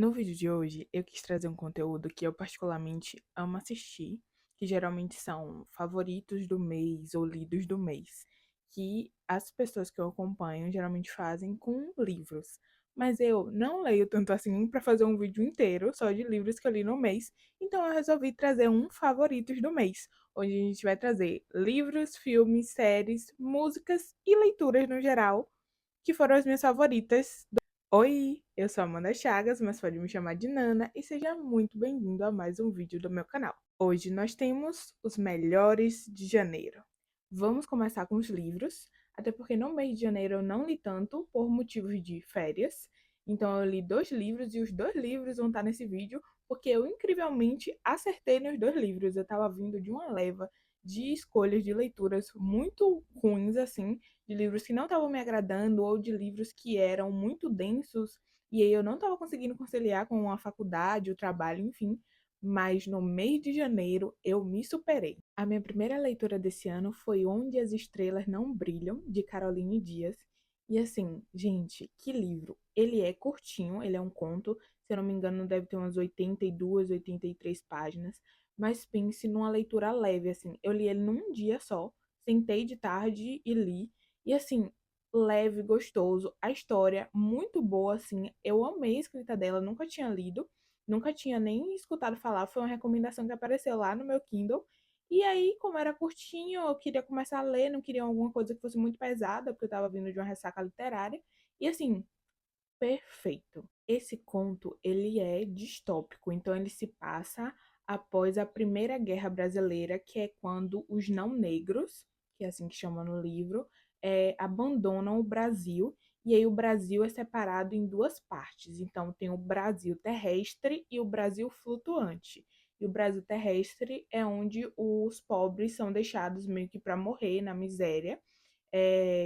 No vídeo de hoje, eu quis trazer um conteúdo que eu particularmente amo assistir, que geralmente são favoritos do mês ou lidos do mês, que as pessoas que eu acompanho geralmente fazem com livros. Mas eu não leio tanto assim para fazer um vídeo inteiro só de livros que eu li no mês, então eu resolvi trazer um favoritos do mês, onde a gente vai trazer livros, filmes, séries, músicas e leituras no geral, que foram as minhas favoritas. Oi, eu sou a Amanda Chagas, mas pode me chamar de Nana e seja muito bem-vindo a mais um vídeo do meu canal. Hoje nós temos os melhores de janeiro. Vamos começar com os livros, até porque no mês de janeiro eu não li tanto por motivos de férias. Então eu li 2 livros e os 2 livros vão estar nesse vídeo porque eu incrivelmente acertei nos 2 livros. Eu estava vindo de uma leva de escolhas de leituras muito ruins assim, de livros que não estavam me agradando ou de livros que eram muito densos e aí eu não estava conseguindo conciliar com a faculdade, o trabalho, enfim. Mas no mês de janeiro eu me superei. A minha primeira leitura desse ano foi Onde as Estrelas Não Brilham, de Caroline Dias. E assim, gente, que livro! Ele é curtinho, ele é um conto, se eu não me engano, deve ter umas 82, 83 páginas. Mas pense numa leitura leve, assim. Eu li ele num dia só, sentei de tarde e li. E assim, leve, gostoso. A história muito boa, assim. Eu amei a escrita dela, nunca tinha lido, nunca tinha nem escutado falar. Foi uma recomendação que apareceu lá no meu Kindle. E aí, como era curtinho, eu queria começar a ler, não queria alguma coisa que fosse muito pesada, porque eu tava vindo de uma ressaca literária. E assim, perfeito. Esse conto, ele é distópico, então ele se passa após a Primeira Guerra Brasileira, que é quando os não negros, que é assim que chama no livro, abandonam o Brasil, e aí o Brasil é separado em 2 partes. Então tem o Brasil terrestre e o Brasil flutuante. E o Brasil terrestre é onde os pobres são deixados meio que para morrer na miséria.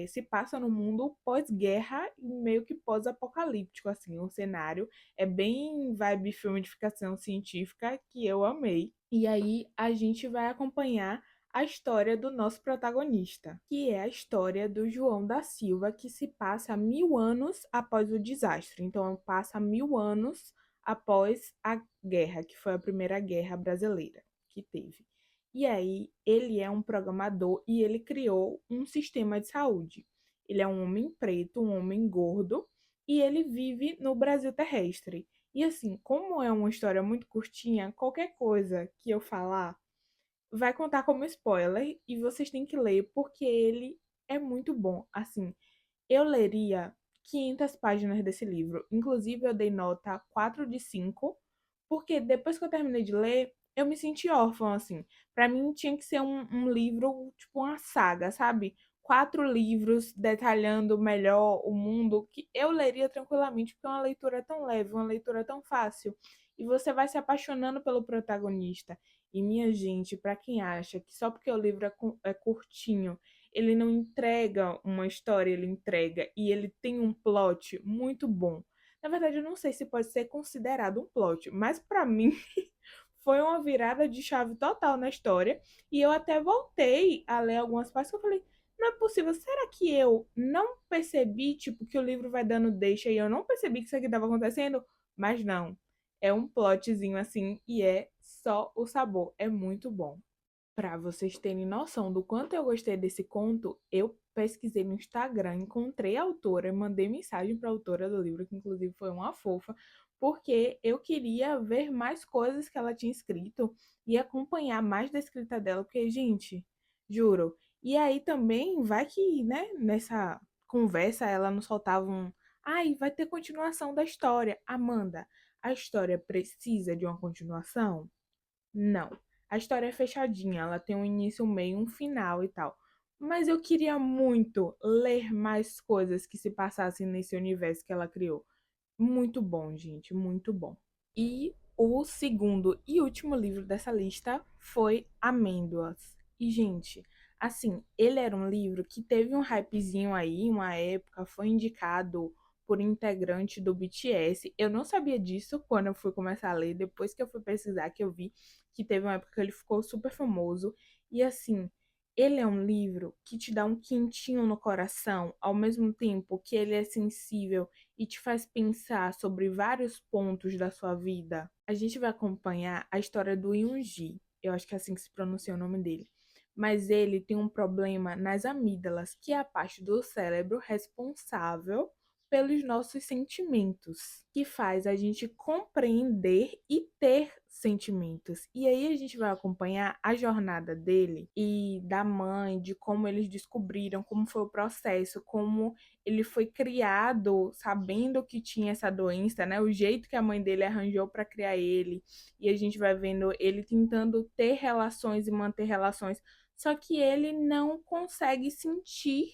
Se passa no mundo pós-guerra e meio que pós-apocalíptico, assim, o cenário é bem vibe filme de ficção científica que eu amei. E aí a gente vai acompanhar a história do nosso protagonista, que é a história do João da Silva, que se passa 1000 anos após o desastre. Então, passa 1000 anos após a guerra, que foi a Primeira Guerra Brasileira que teve. E aí, ele é um programador e ele criou um sistema de saúde. Ele é um homem preto, um homem gordo, e ele vive no Brasil terrestre. E assim, como é uma história muito curtinha, qualquer coisa que eu falar vai contar como spoiler e vocês têm que ler porque ele é muito bom. Assim, eu leria 500 páginas desse livro. Inclusive, eu dei nota 4 de 5, porque depois que eu terminei de ler, eu me senti órfã, assim. Pra mim, tinha que ser um livro, tipo uma saga, sabe? 4 livros detalhando melhor o mundo, que eu leria tranquilamente, porque é uma leitura tão leve, uma leitura tão fácil. E você vai se apaixonando pelo protagonista. E, minha gente, pra quem acha que só porque o livro é curtinho ele não entrega uma história, ele entrega e ele tem um plot muito bom. Na verdade, eu não sei se pode ser considerado um plot, mas pra mim foi uma virada de chave total na história e eu até voltei a ler algumas partes que eu falei, não é possível, será que eu não percebi, tipo, que o livro vai dando deixa e eu não percebi que isso aqui estava acontecendo? Mas não, é um plotzinho assim e é só o sabor, é muito bom. Para vocês terem noção do quanto eu gostei desse conto, eu pesquisei no Instagram, encontrei a autora, mandei mensagem para a autora do livro, que inclusive foi uma fofa, porque eu queria ver mais coisas que ela tinha escrito e acompanhar mais da escrita dela, porque, gente, juro. E aí também vai que, né, nessa conversa ela não soltava um. Ai, vai ter continuação da história. Amanda, a história precisa de uma continuação? Não. A história é fechadinha, ela tem um início, um meio, um final e tal. Mas eu queria muito ler mais coisas que se passassem nesse universo que ela criou. Muito bom, gente, muito bom. E o segundo e último livro dessa lista foi Amêndoas. E, gente, assim, ele era um livro que teve um hypezinho aí, uma época, foi indicado por integrante do BTS. Eu não sabia disso quando eu fui começar a ler, depois que eu fui pesquisar, que eu vi que teve uma época que ele ficou super famoso. E assim, Ele é um livro que te dá um quentinho no coração, ao mesmo tempo que ele é sensível e te faz pensar sobre vários pontos da sua vida. A gente vai acompanhar a história do Yoonji, eu acho que é assim que se pronuncia o nome dele. Mas ele tem um problema nas amígdalas, que é a parte do cérebro responsável pelos nossos sentimentos, que faz a gente compreender e ter sentimentos. E aí a gente vai acompanhar a jornada dele e da mãe, de como eles descobriram, como foi o processo, como ele foi criado sabendo que tinha essa doença, né? O jeito que a mãe dele arranjou para criar ele. E a gente vai vendo ele tentando ter relações e manter relações, só que ele não consegue sentir,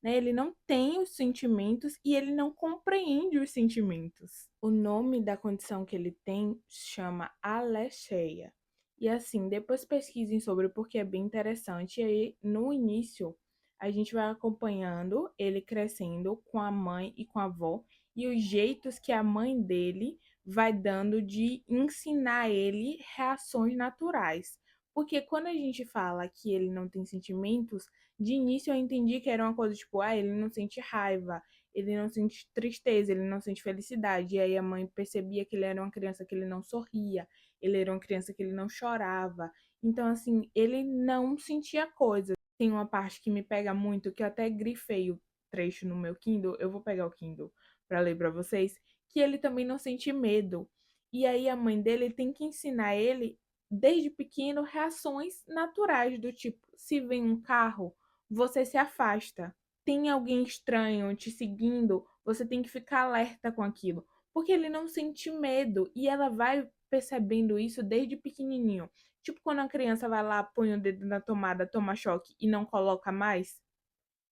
né? Ele não tem os sentimentos e ele não compreende os sentimentos. O nome da condição que ele tem chama aletheia. E assim, depois pesquisem sobre porque é bem interessante. E aí, no início, a gente vai acompanhando ele crescendo com a mãe e com a avó e os jeitos que a mãe dele vai dando de ensinar ele reações naturais. Porque quando a gente fala que ele não tem sentimentos, de início eu entendi que era uma coisa tipo, ah, ele não sente raiva, ele não sente tristeza, ele não sente felicidade. E aí a mãe percebia que ele era uma criança que ele não sorria, ele era uma criança que ele não chorava. Então, assim, ele não sentia coisas. Tem uma parte que me pega muito, que eu até grifei o trecho no meu Kindle, eu vou pegar o Kindle para ler para vocês, que ele também não sente medo. E aí a mãe dele tem que ensinar ele desde pequeno reações naturais do tipo, se vem um carro, você se afasta. Tem alguém estranho te seguindo, você tem que ficar alerta com aquilo, porque ele não sente medo e ela vai percebendo isso desde pequenininho. Tipo quando a criança vai lá, põe o dedo na tomada, toma choque e não coloca mais.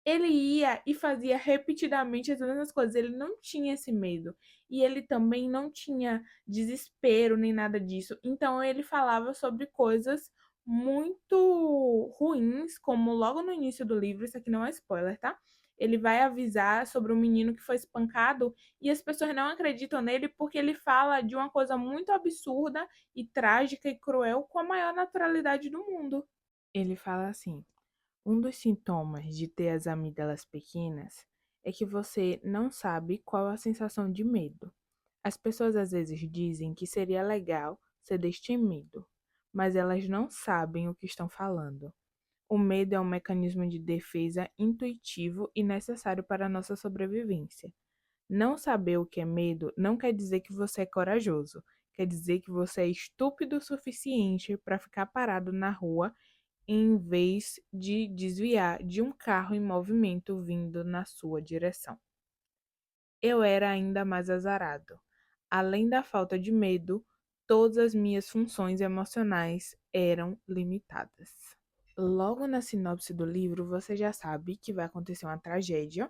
Ele ia e fazia repetidamente as mesmas coisas, ele não tinha esse medo. E ele também não tinha desespero nem nada disso. Então ele falava sobre coisas muito ruins, como logo no início do livro, isso aqui não é spoiler, tá? Ele vai avisar sobre um menino que foi espancado e as pessoas não acreditam nele porque ele fala de uma coisa muito absurda e trágica e cruel com a maior naturalidade do mundo. Ele fala assim: um dos sintomas de ter as amígdalas pequenas é que você não sabe qual a sensação de medo. As pessoas às vezes dizem que seria legal ser destemido, mas elas não sabem o que estão falando. O medo é um mecanismo de defesa intuitivo e necessário para a nossa sobrevivência. Não saber o que é medo não quer dizer que você é corajoso, quer dizer que você é estúpido o suficiente para ficar parado na rua em vez de desviar de um carro em movimento vindo na sua direção. Eu era ainda mais azarado. Além da falta de medo, todas as minhas funções emocionais eram limitadas. Logo na sinopse do livro, você já sabe que vai acontecer uma tragédia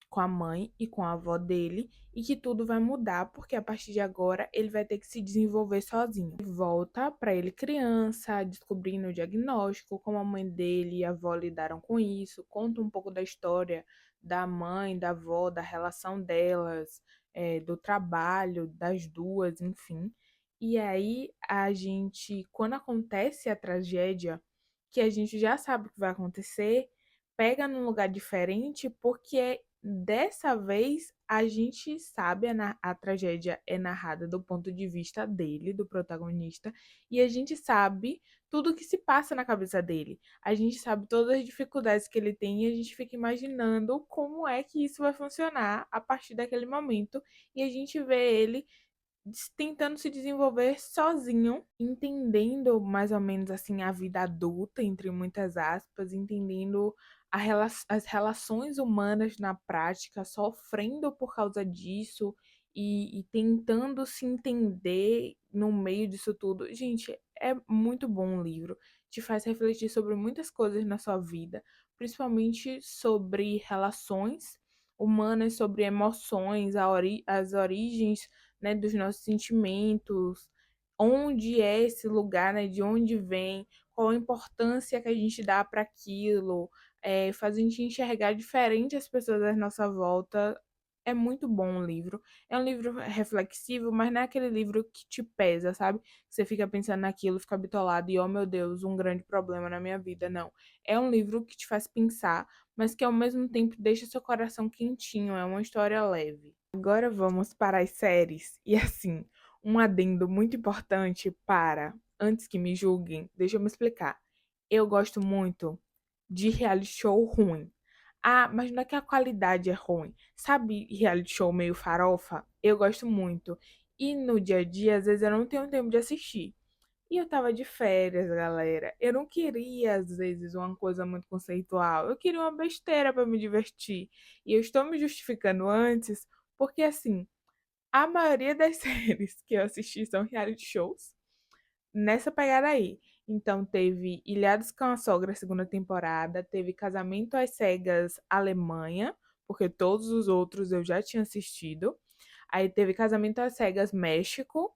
com a mãe e com a avó dele e que tudo vai mudar porque a partir de agora ele vai ter que se desenvolver sozinho. Volta para ele criança, descobrindo o diagnóstico, como a mãe dele e a avó lidaram com isso, conta um pouco da história da mãe, da avó, da relação delas, do trabalho das duas, enfim. E aí a gente, quando acontece a tragédia, que a gente já sabe o que vai acontecer, pega num lugar diferente porque dessa vez a gente sabe a tragédia é narrada do ponto de vista dele, do protagonista, e a gente sabe tudo o que se passa na cabeça dele. A gente sabe todas as dificuldades que ele tem e a gente fica imaginando como é que isso vai funcionar a partir daquele momento e a gente vê ele tentando se desenvolver sozinho, entendendo mais ou menos assim a vida adulta, entre muitas aspas, entendendo as relações humanas na prática, sofrendo por causa disso e tentando se entender no meio disso tudo. Gente, é muito bom o livro, te faz refletir sobre muitas coisas na sua vida, principalmente sobre relações humanas, sobre emoções, as origens, né, dos nossos sentimentos, onde é esse lugar, né, de onde vem, qual a importância que a gente dá para aquilo, faz a gente enxergar diferente as pessoas à nossa volta. É muito bom o livro. É um livro reflexivo, mas não é aquele livro que te pesa, sabe? Você fica pensando naquilo, fica bitolado e, oh meu Deus, um grande problema na minha vida. Não. É um livro que te faz pensar, mas que ao mesmo tempo deixa seu coração quentinho. É uma história leve. Agora vamos para as séries. E assim, um adendo muito importante para, antes que me julguem, deixa eu me explicar. Eu gosto muito de reality show ruim. Ah, mas não é que a qualidade é ruim. Sabe reality show meio farofa? Eu gosto muito. E no dia a dia, às vezes eu não tenho tempo de assistir. E eu tava de férias, galera. Eu não queria, às vezes, uma coisa muito conceitual. Eu queria uma besteira pra me divertir. E eu estou me justificando antes, porque assim, a maioria das séries que eu assisti são reality shows nessa pegada aí. Então teve Ilhados com a Sogra, segunda temporada, teve Casamento às Cegas, Alemanha, porque todos os outros eu já tinha assistido. Aí teve Casamento às Cegas, México,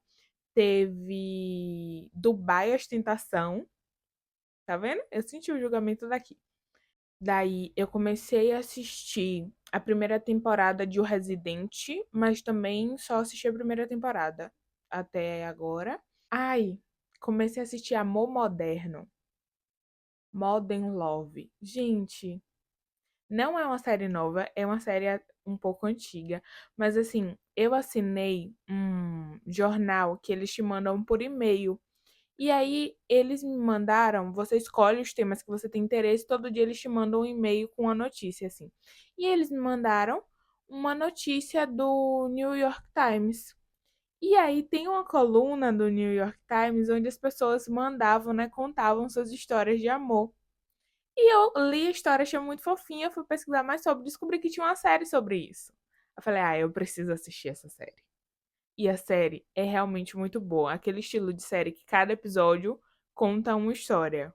teve Dubai Ostentação, tá vendo? Eu senti o julgamento daqui. Daí eu comecei a assistir a primeira temporada de O Residente, mas também só assisti a primeira temporada até agora. Ai, comecei a assistir Amor Moderno, Modern Love. Gente, não é uma série nova, é uma série um pouco antiga, mas assim, eu assinei um jornal que eles te mandam por e-mail. E aí eles me mandaram, você escolhe os temas que você tem interesse, todo dia eles te mandam um e-mail com a notícia assim. E eles me mandaram uma notícia do New York Times. E aí tem uma coluna do New York Times onde as pessoas mandavam, né, contavam suas histórias de amor. E eu li a história, achei muito fofinha, fui pesquisar mais sobre, descobri que tinha uma série sobre isso. Eu falei, ah, eu preciso assistir essa série. E a série é realmente muito boa, aquele estilo de série que cada episódio conta uma história.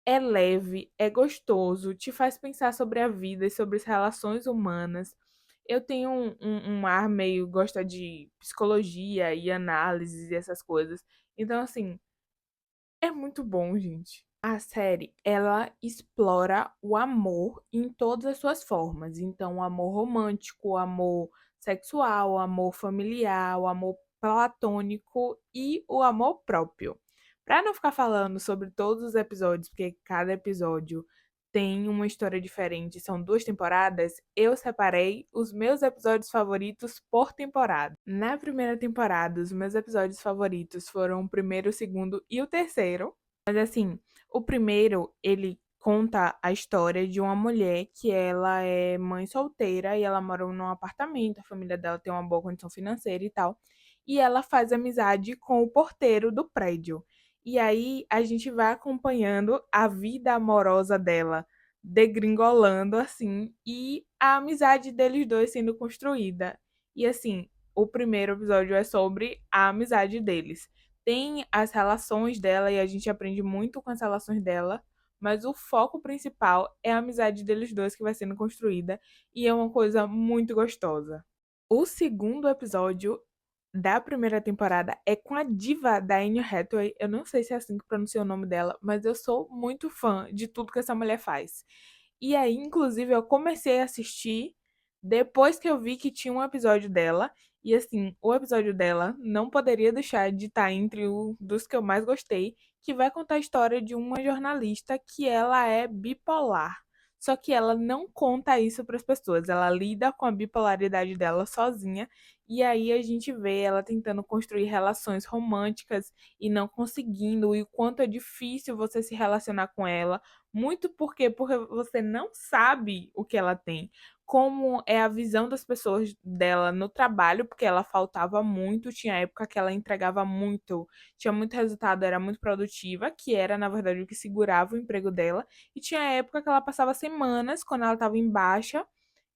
É leve, é gostoso, te faz pensar sobre a vida e sobre as relações humanas. Eu tenho um ar meio gosta de psicologia e análises e essas coisas. Então, assim, é muito bom, gente. A série, ela explora o amor em todas as suas formas. Então, o amor romântico, o amor sexual, o amor familiar, o amor platônico e o amor próprio. Para não ficar falando sobre todos os episódios, porque cada episódio tem uma história diferente, são duas temporadas, eu separei os meus episódios favoritos por temporada. Na primeira temporada, os meus episódios favoritos foram o primeiro, o segundo e o terceiro. Mas assim, o primeiro, ele conta a história de uma mulher que ela é mãe solteira e ela mora num apartamento, a família dela tem uma boa condição financeira e tal. E ela faz amizade com o porteiro do prédio. E aí a gente vai acompanhando a vida amorosa dela, degringolando assim, e a amizade deles dois sendo construída. E assim, o primeiro episódio é sobre a amizade deles. Tem as relações dela e a gente aprende muito com as relações dela, mas o foco principal é a amizade deles dois que vai sendo construída e é uma coisa muito gostosa. O segundo episódio da primeira temporada é com a diva da Anne Hathaway. Eu não sei se é assim que pronuncia o nome dela, mas eu sou muito fã de tudo que essa mulher faz. E aí, inclusive, eu comecei a assistir depois que eu vi que tinha um episódio dela. E assim, o episódio dela não poderia deixar de estar entre um dos que eu mais gostei, que vai contar a história de uma jornalista que ela é bipolar. Só que ela não conta isso para as pessoas, ela lida com a bipolaridade dela sozinha, e aí a gente vê ela tentando construir relações românticas e não conseguindo, e o quanto é difícil você se relacionar com ela, muito porque você não sabe o que ela tem. Como é a visão das pessoas dela no trabalho, porque ela faltava muito, tinha época que ela entregava muito, tinha muito resultado, era muito produtiva, que era, na verdade, o que segurava o emprego dela. E tinha época que ela passava semanas, quando ela estava em baixa,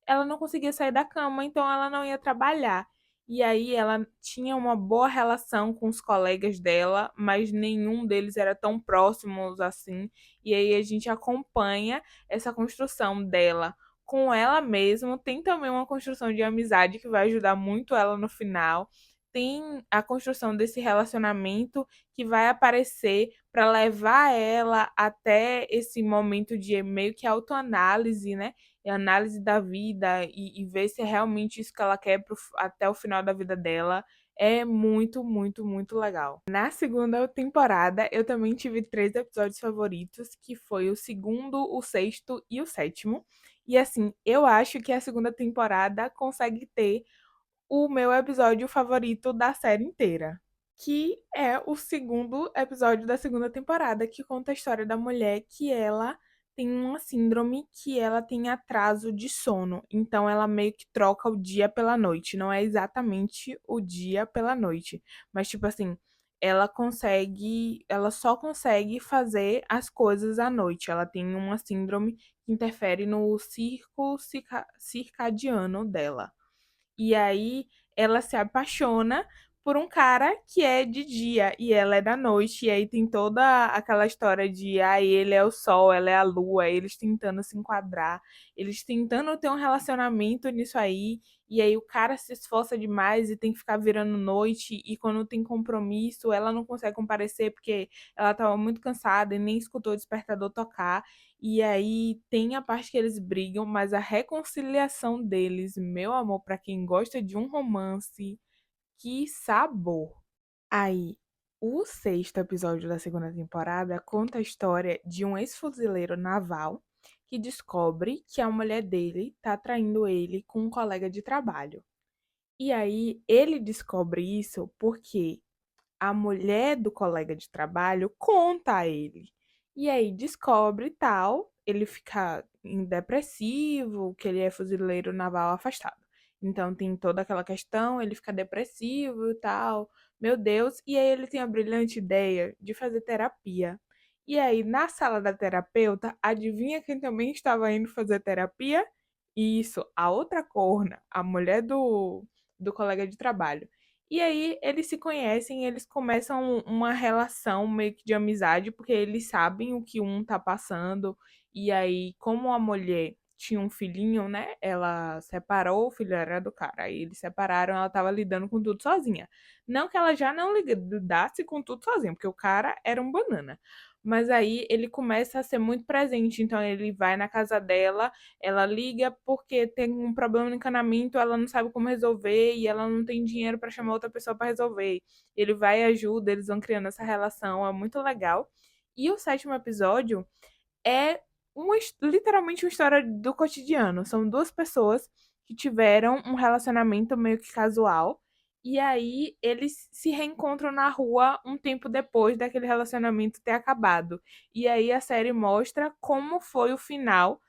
ela não conseguia sair da cama, então ela não ia trabalhar. E aí ela tinha uma boa relação com os colegas dela, mas nenhum deles era tão próximos assim. E aí a gente acompanha essa construção dela com ela mesma. Tem também uma construção de amizade que vai ajudar muito ela no final. Tem a construção desse relacionamento que vai aparecer para levar ela até esse momento de meio que autoanálise, né? e análise da vida e ver se é realmente isso que ela quer até o final da vida dela. É muito, muito, muito legal. Na segunda temporada, eu também tive 3 episódios favoritos, que foi o segundo, o sexto e o sétimo. E assim, eu acho que a segunda temporada consegue ter o meu episódio favorito da série inteira, que é o segundo episódio da segunda temporada, que conta a história da mulher que ela tem uma síndrome que ela tem atraso de sono. Então ela meio que troca o dia pela noite. Não é exatamente o dia pela noite, mas tipo assim, ela só consegue fazer as coisas à noite. Ela tem uma síndrome que interfere no circadiano dela. E aí ela se apaixona por um cara que é de dia e ela é da noite. E aí tem toda aquela história de ele é o sol, ela é a lua, eles tentando se enquadrar, eles tentando ter um relacionamento nisso aí. E aí o cara se esforça demais e tem que ficar virando noite. E quando tem compromisso, ela não consegue comparecer porque ela estava muito cansada e nem escutou o despertador tocar. E aí tem a parte que eles brigam, mas a reconciliação deles, meu amor, pra quem gosta de um romance, que sabor. Aí, o sexto episódio da segunda temporada conta a história de um ex-fuzileiro naval que descobre que a mulher dele tá traindo ele com um colega de trabalho. E aí ele descobre isso porque a mulher do colega de trabalho conta a ele. E aí descobre tal, ele fica depressivo, que ele é fuzileiro naval afastado. Então tem toda aquela questão, ele fica depressivo e tal, meu Deus. E aí ele tem a brilhante ideia de fazer terapia. E aí, na sala da terapeuta, adivinha quem também estava indo fazer terapia? Isso, a outra corna, a mulher do colega de trabalho. E aí eles se conhecem, eles começam uma relação meio que de amizade, porque eles sabem o que um tá passando. E aí, como a mulher tinha um filhinho, né? Ela separou, o filho era do cara. Aí eles separaram, ela tava lidando com tudo sozinha. Não que ela já não lidasse com tudo sozinha, porque o cara era um banana. Mas aí ele começa a ser muito presente, então ele vai na casa dela, ela liga porque tem um problema no encanamento, ela não sabe como resolver e ela não tem dinheiro para chamar outra pessoa para resolver. Ele vai e ajuda, eles vão criando essa relação, é muito legal. E o sétimo episódio é literalmente uma história do cotidiano. São duas pessoas que tiveram um relacionamento meio que casual. E aí eles se reencontram na rua um tempo depois daquele relacionamento ter acabado. E aí a série mostra como foi o final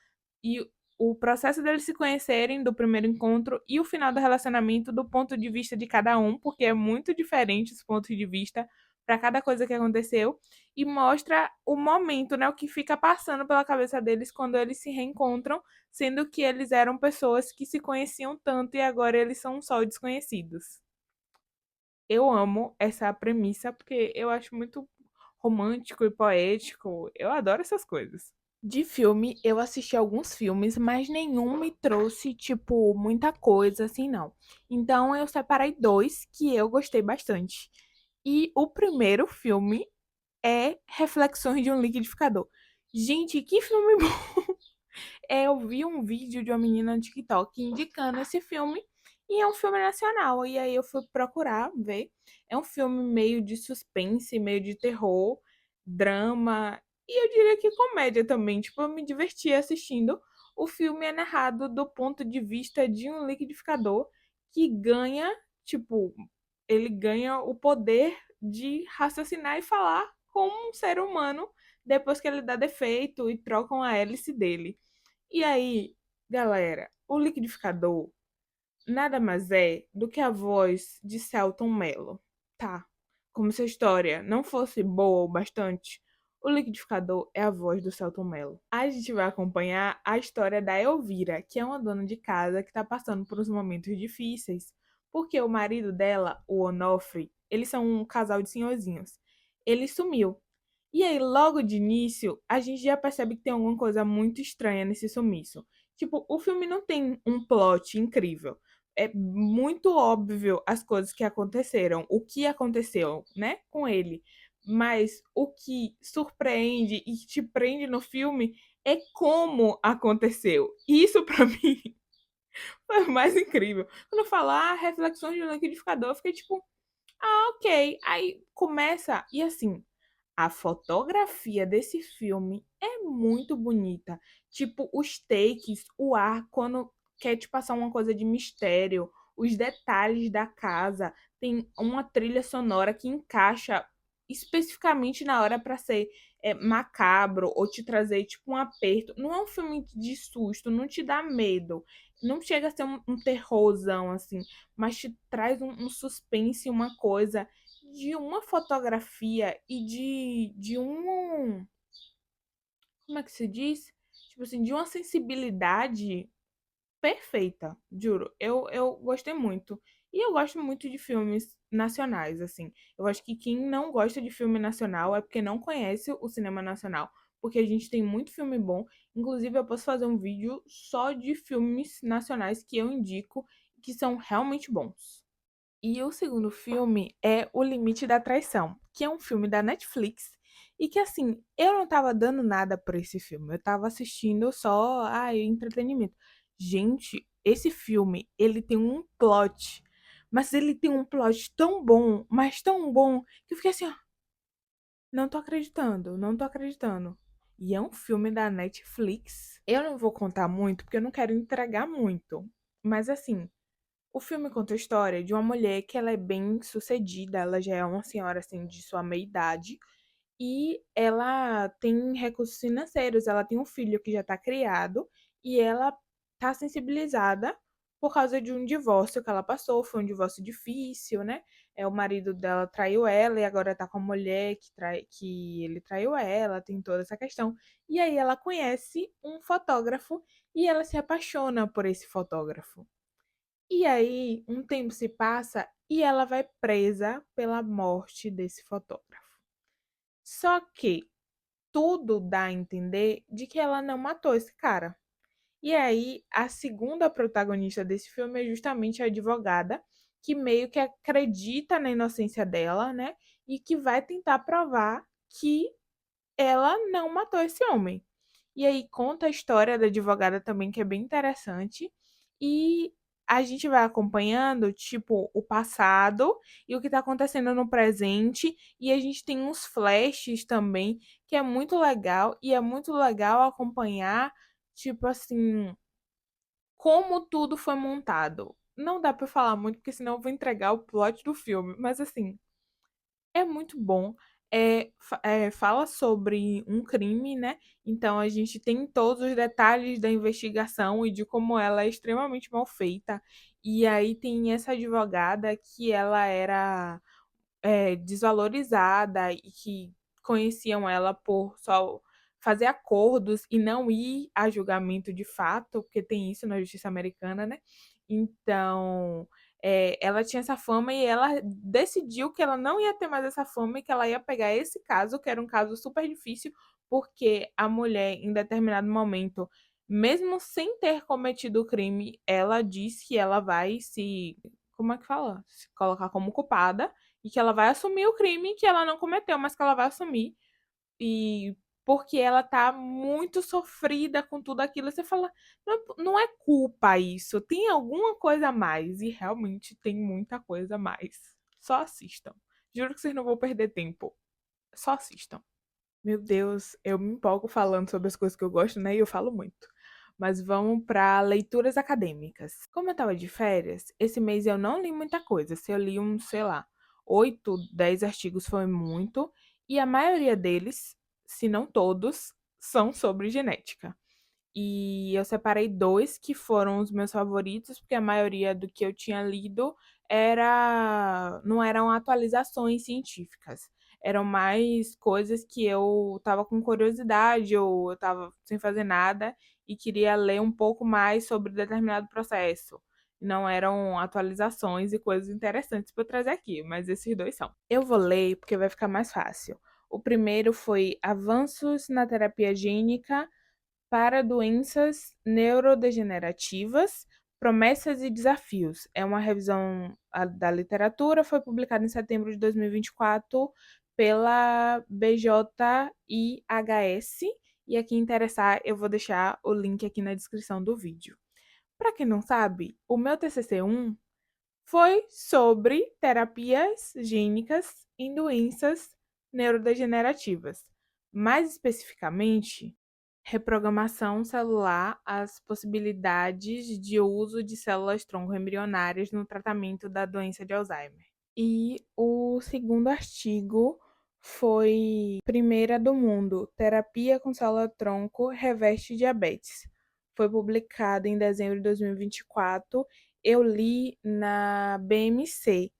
e o processo deles se conhecerem do primeiro encontro e o final do relacionamento do ponto de vista de cada um, porque é muito diferente os pontos de vista para cada coisa que aconteceu e mostra o momento, né, o que fica passando pela cabeça deles quando eles se reencontram, sendo que eles eram pessoas que se conheciam tanto e agora eles são só desconhecidos. Eu amo essa premissa porque eu acho muito romântico e poético. Eu adoro essas coisas. De filme, eu assisti alguns filmes, mas nenhum me trouxe, tipo, muita coisa assim, não. Então eu separei dois que eu gostei bastante. E o primeiro filme é Reflexões de um Liquidificador. Gente, que filme bom! Eu vi um vídeo de uma menina no TikTok indicando esse filme e é um filme nacional. E aí eu fui procurar ver. É um filme meio de suspense, meio de terror, drama e eu diria que comédia também. Tipo, eu me diverti assistindo. O filme é narrado do ponto de vista de um liquidificador que ganha, tipo, ele ganha o poder de raciocinar e falar como um ser humano depois que ele dá defeito e trocam a hélice dele. E aí, galera, o liquidificador nada mais é do que a voz de Selton Mello. Tá. Como se a história não fosse boa o bastante, o liquidificador é a voz do Selton Mello. A gente vai acompanhar a história da Elvira, que é uma dona de casa que está passando por uns momentos difíceis, porque o marido dela, o Onofre, eles são um casal de senhorzinhos. Ele sumiu. E aí, logo de início, a gente já percebe que tem alguma coisa muito estranha nesse sumiço. Tipo, o filme não tem um plot incrível. É muito óbvio as coisas que aconteceram, o que aconteceu, né, com ele. Mas o que surpreende e te prende no filme é como aconteceu. Isso pra mim foi o mais incrível. Quando eu falo, reflexões de um liquidificador, eu fiquei tipo, ok. Aí começa, e assim, a fotografia desse filme é muito bonita. Tipo, os takes, o ar, quando quer te passar uma coisa de mistério, os detalhes da casa, tem uma trilha sonora que encaixa especificamente na hora para ser macabro ou te trazer tipo um aperto. Não é um filme de susto, não te dá medo. Não chega a ser um terrorzão assim, mas te traz um suspense, uma coisa de uma fotografia e de um. Como é que se diz? Tipo assim, de uma sensibilidade perfeita, juro. Eu gostei muito. E eu gosto muito de filmes nacionais, assim. Eu acho que quem não gosta de filme nacional é porque não conhece o cinema nacional. Porque a gente tem muito filme bom. Inclusive, eu posso fazer um vídeo só de filmes nacionais que eu indico que são realmente bons. E o segundo filme é O Limite da Traição, que é um filme da Netflix. E que assim, eu não tava dando nada por esse filme. Eu tava assistindo só, entretenimento. Gente, esse filme, ele tem um plot. Mas ele tem um plot tão bom, mas tão bom, que eu fiquei assim, ó, não tô acreditando, não tô acreditando. E é um filme da Netflix. Eu não vou contar muito, porque eu não quero entregar muito. Mas assim, o filme conta a história de uma mulher que ela é bem sucedida, ela já é uma senhora assim de sua meia idade e ela tem recursos financeiros, ela tem um filho que já está criado e ela tá sensibilizada por causa de um divórcio que ela passou, foi um divórcio difícil, né? O marido dela traiu ela e agora tá com a mulher que ele traiu ela, tem toda essa questão. E aí ela conhece um fotógrafo e ela se apaixona por esse fotógrafo. E aí, um tempo se passa e ela vai presa pela morte desse fotógrafo. Só que tudo dá a entender de que ela não matou esse cara. E aí, a segunda protagonista desse filme é justamente a advogada, que meio que acredita na inocência dela, né? E que vai tentar provar que ela não matou esse homem. E aí conta a história da advogada também, que é bem interessante. E a gente vai acompanhando, tipo, o passado e o que tá acontecendo no presente. E a gente tem uns flashes também, que é muito legal. E é muito legal acompanhar, tipo assim, como tudo foi montado. Não dá pra falar muito, porque senão eu vou entregar o plot do filme. Mas assim, é muito bom. Fala sobre um crime, né? Então a gente tem todos os detalhes da investigação e de como ela é extremamente mal feita. E aí tem essa advogada que ela era desvalorizada e que conheciam ela por só fazer acordos e não ir a julgamento de fato, porque tem isso na justiça americana, né? Então, ela tinha essa fama e ela decidiu que ela não ia ter mais essa fama e que ela ia pegar esse caso, que era um caso super difícil, porque a mulher, em determinado momento, mesmo sem ter cometido o crime, ela diz que ela vai se, como é que fala? Se colocar como culpada e que ela vai assumir o crime que ela não cometeu, mas que ela vai assumir. E porque ela tá muito sofrida com tudo aquilo. Você fala, não é culpa isso, tem alguma coisa a mais. E realmente tem muita coisa a mais. Só assistam. Juro que vocês não vão perder tempo. Só assistam. Meu Deus, eu me empolgo falando sobre as coisas que eu gosto, né? E eu falo muito. Mas vamos para leituras acadêmicas. Como eu tava de férias, esse mês eu não li muita coisa. Se eu li sei lá, 8, 10 artigos foi muito. E a maioria deles, se não todos, são sobre genética. E eu separei dois que foram os meus favoritos, porque a maioria do que eu tinha lido não eram atualizações científicas. Eram mais coisas que eu estava com curiosidade ou eu estava sem fazer nada e queria ler um pouco mais sobre determinado processo. Não eram atualizações e coisas interessantes para eu trazer aqui, mas esses dois são. Eu vou ler porque vai ficar mais fácil. O primeiro foi Avanços na Terapia Gênica para doenças neurodegenerativas, promessas e desafios. É uma revisão da literatura, foi publicada em setembro de 2024 pela BJIHS e a quem interessar eu vou deixar o link aqui na descrição do vídeo. Para quem não sabe, o meu TCC-1 foi sobre terapias gênicas em doenças neurodegenerativas, mais especificamente, reprogramação celular, as possibilidades de uso de células-tronco embrionárias no tratamento da doença de Alzheimer. E o segundo artigo foi Primeira do Mundo, Terapia com Célula-tronco reverte diabetes. Foi publicado em dezembro de 2024. Eu li na BMC,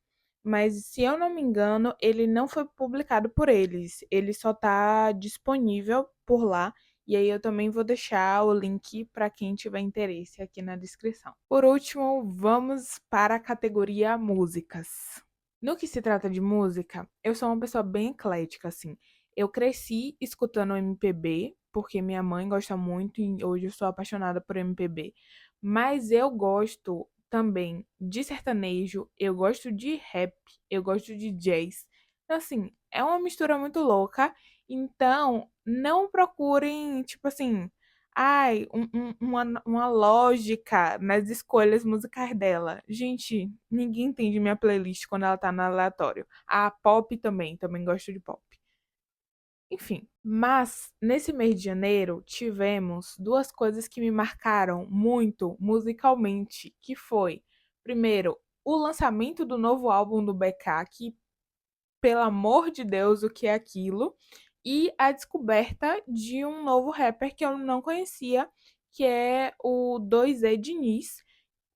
mas se eu não me engano, ele não foi publicado por eles. Ele só está disponível por lá. E aí eu também vou deixar o link para quem tiver interesse aqui na descrição. Por último, vamos para a categoria músicas. No que se trata de música, eu sou uma pessoa bem eclética, assim. Eu cresci escutando MPB, porque minha mãe gosta muito e hoje eu sou apaixonada por MPB. Mas eu gosto também de sertanejo, eu gosto de rap, eu gosto de jazz. Então, assim, é uma mistura muito louca. Então, não procurem, tipo assim, ai, uma lógica nas escolhas musicais dela. Gente, ninguém entende minha playlist quando ela tá no aleatório. A pop também gosto de pop. Enfim, mas nesse mês de janeiro tivemos duas coisas que me marcaram muito musicalmente, que foi, primeiro, o lançamento do novo álbum do BK, que, pelo amor de Deus, o que é aquilo? E a descoberta de um novo rapper que eu não conhecia, que é o 2E Diniz.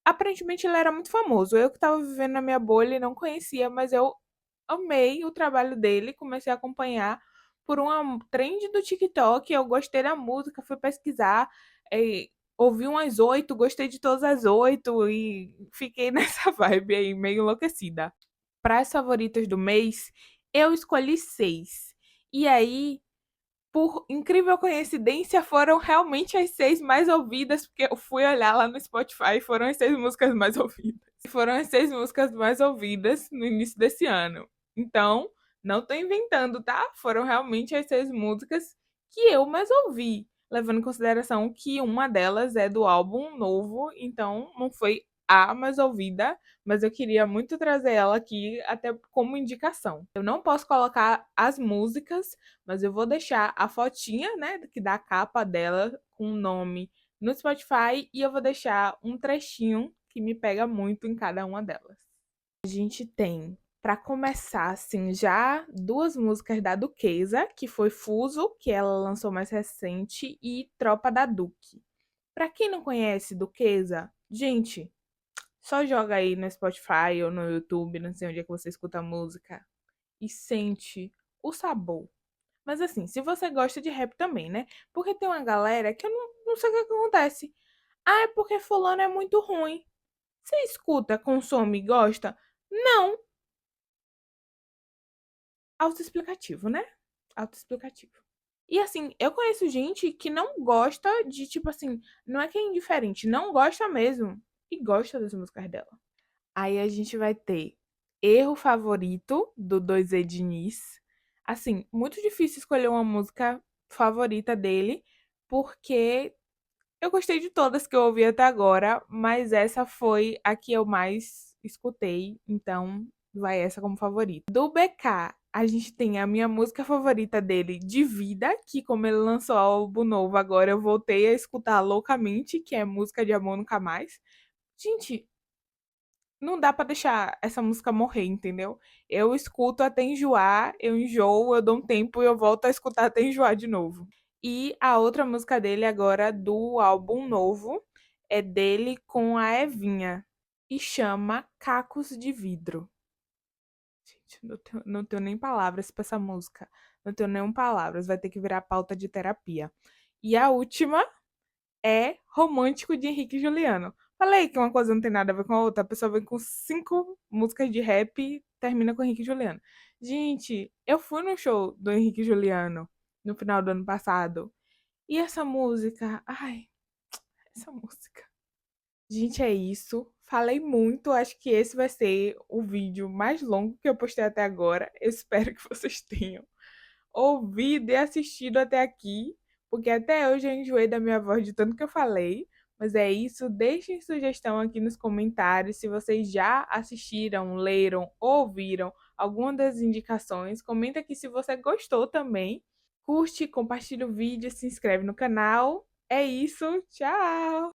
Aparentemente ele era muito famoso. Eu que estava vivendo na minha bolha e não conhecia, mas eu amei o trabalho dele, comecei a acompanhar por uma trend do TikTok, eu gostei da música, fui pesquisar, ouvi umas 8, gostei de todas as 8 e fiquei nessa vibe aí, meio enlouquecida. Para as favoritas do mês, eu escolhi 6. E aí, por incrível coincidência, foram realmente as 6 mais ouvidas, porque eu fui olhar lá no Spotify, foram as 6 músicas mais ouvidas. E foram as 6 músicas mais ouvidas no início desse ano. Então, não tô inventando, tá? Foram realmente as 6 músicas que eu mais ouvi, levando em consideração que uma delas é do álbum novo, então não foi a mais ouvida, mas eu queria muito trazer ela aqui até como indicação. Eu não posso colocar as músicas, mas eu vou deixar a fotinha, né, que dá a capa dela com o nome no Spotify e eu vou deixar um trechinho que me pega muito em cada uma delas. A gente tem, para começar, assim, já duas músicas da Duquesa, que foi Fuso, que ela lançou mais recente, e Tropa da Duque. Para quem não conhece Duquesa, gente, só joga aí no Spotify ou no YouTube, não sei onde é que você escuta a música, e sente o sabor. Mas assim, se você gosta de rap também, né? Porque tem uma galera que eu não sei o que acontece. Ah, é porque fulano é muito ruim. Você escuta, consome e gosta? Não. Autoexplicativo, né? Autoexplicativo. E assim, eu conheço gente que não gosta de, tipo assim, não é que é indiferente, não gosta mesmo. E gosta das músicas dela. Aí a gente vai ter Erro Favorito, do 2E Diniz. Assim, muito difícil escolher uma música favorita dele, porque eu gostei de todas que eu ouvi até agora, mas essa foi a que eu mais escutei, então vai essa como favorita. Do BK, a gente tem a minha música favorita dele, De Vida, que como ele lançou álbum novo agora, eu voltei a escutar loucamente, que é Música de Amor Nunca Mais. Gente, não dá pra deixar essa música morrer, entendeu? Eu escuto até enjoar, eu enjoo, eu dou um tempo e eu volto a escutar até enjoar de novo. E a outra música dele agora do álbum novo é dele com a Evinha e chama Cacos de Vidro. Gente, não tenho nem palavras pra essa música. Não tenho nem palavras, vai ter que virar pauta de terapia. E a última é Romântico de Henrique e Juliano. Falei que uma coisa não tem nada a ver com a outra. A pessoa vem com 5 músicas de rap e termina com Henrique e Juliano. Gente, eu fui no show do Henrique e Juliano no final do ano passado. E essa música, ai, essa música. Gente, é isso. Falei muito. Acho que esse vai ser o vídeo mais longo que eu postei até agora. Eu espero que vocês tenham ouvido e assistido até aqui, porque até hoje eu enjoei da minha voz de tanto que eu falei. Mas é isso, deixem sugestão aqui nos comentários se vocês já assistiram, leram, ouviram alguma das indicações. Comenta aqui se você gostou também. Curte, compartilha o vídeo, se inscreve no canal. É isso, tchau!